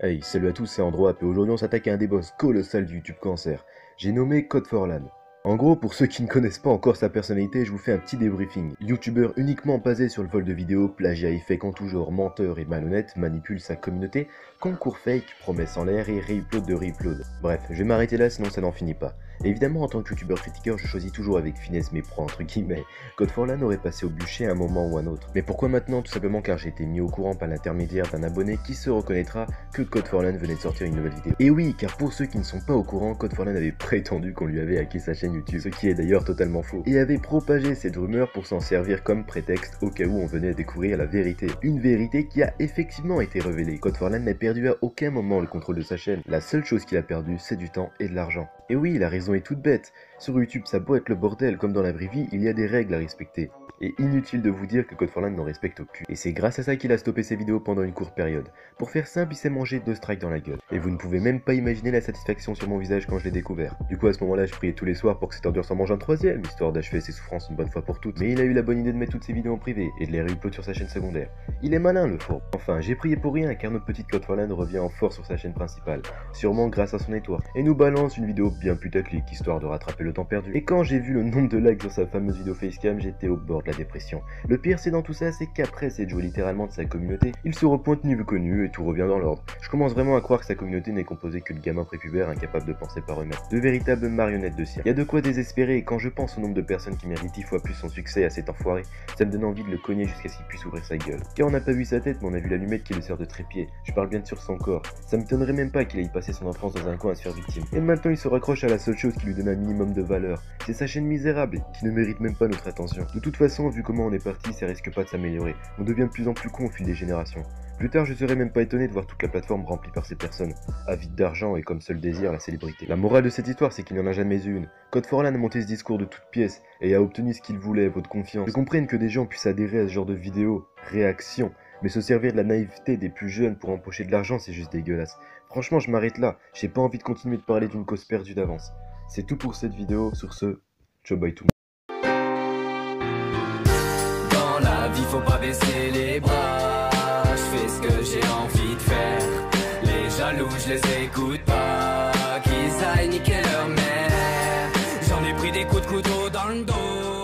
Hey, salut à tous, c'est Androap et aujourd'hui on s'attaque à un des boss colossal du YouTube Cancer. J'ai nommé Code4Lan. En gros, pour ceux qui ne connaissent pas encore sa personnalité, je vous fais un petit débriefing. YouTubeur uniquement basé sur le vol de vidéos, plagiat et fake en tout genre, menteur et malhonnête, manipule sa communauté, concours fake, promesses en l'air et reupload de reupload. Bref, je vais m'arrêter là sinon ça n'en finit pas. Et évidemment, en tant que youtubeur critiqueur, je choisis toujours avec finesse mes proies entre guillemets. Code4Lan aurait passé au bûcher à un moment ou un autre. Mais pourquoi maintenant? Tout simplement car j'ai été mis au courant par l'intermédiaire d'un abonné qui se reconnaîtra que Code4Lan venait de sortir une nouvelle vidéo. Et oui, car pour ceux qui ne sont pas au courant, Code4Lan avait prétendu qu'on lui avait hacké sa chaîne YouTube, ce qui est d'ailleurs totalement faux, et avait propagé cette rumeur pour s'en servir comme prétexte au cas où on venait à découvrir la vérité. Une vérité qui a effectivement été révélée. Code4Lan n'a perdu à aucun moment le contrôle de sa chaîne. La seule chose qu'il a perdu, c'est du temps et de l'argent. Et oui, la raison est toute bête. Sur YouTube, ça peut être le bordel, comme dans la vraie vie, il y a des règles à respecter. Et inutile de vous dire que Code4Lan n'en respecte aucune. Et c'est grâce à ça qu'il a stoppé ses vidéos pendant une courte période. Pour faire simple, il s'est mangé 2 strikes dans la gueule. Et vous ne pouvez même pas imaginer la satisfaction sur mon visage quand je l'ai découvert. Du coup, à ce moment-là, je priais tous les soirs pour que cette ordure s'en mange un troisième, histoire d'achever ses souffrances une bonne fois pour toutes. Mais il a eu la bonne idée de mettre toutes ses vidéos en privé et de les réupload sur sa chaîne secondaire. Il est malin, le four. Enfin, j'ai prié pour rien, car notre petite Code4Lan revient en force sur sa chaîne principale. Sûrement grâce à son network. Et nous balance une vidéo bien putaclic, histoire de rattraper le temps perdu. Et quand j'ai vu le nombre de likes sur sa fameuse vidéo facecam, j'étais au bord de la dépression. Le pire c'est dans tout ça, c'est qu'après s'être joué littéralement de sa communauté, il se repointe niveau connu et tout revient dans l'ordre. Je commence vraiment à croire que sa communauté n'est composée que de gamins prépubères incapables de penser par eux-mêmes. De véritables marionnettes de cirque. Y a de quoi désespérer et quand je pense au nombre de personnes qui méritent 10 fois plus son succès à cet enfoiré, ça me donne envie de le cogner jusqu'à ce qu'il puisse ouvrir sa gueule. Car on n'a pas vu sa tête mais on a vu l'allumette qui le sert de trépied. Je parle bien sûr son corps. Ça m'étonnerait même pas qu'il ait passé son enfance dans un coin à se faire victime. Et maintenant il se raccroche à la seule chose qui lui donne un minimum de valeur. C'est sa chaîne misérable qui ne mérite même pas notre attention. De toute façon, vu comment on est parti, ça risque pas de s'améliorer. On devient de plus en plus con au fil des générations. Plus tard, je serais même pas étonné de voir toute la plateforme remplie par ces personnes, avides d'argent et comme seul désir la célébrité. La morale de cette histoire, c'est qu'il n'y en a jamais eu une. Code4Lan a monté ce discours de toutes pièces et a obtenu ce qu'il voulait, votre confiance. Je comprenne que des gens puissent adhérer à ce genre de vidéos, réactions, mais se servir de la naïveté des plus jeunes pour empocher de l'argent, c'est juste dégueulasse. Franchement, je m'arrête là. J'ai pas envie de continuer de parler d'une cause perdue d'avance. C'est tout pour cette vidéo. Sur ce, ciao bye tout le monde. Faut pas baisser les bras, je fais ce que j'ai envie de faire. Les jaloux, je les écoute pas, qu'ils aillent niquer leur mère. J'en ai pris des coups de couteau dans le dos.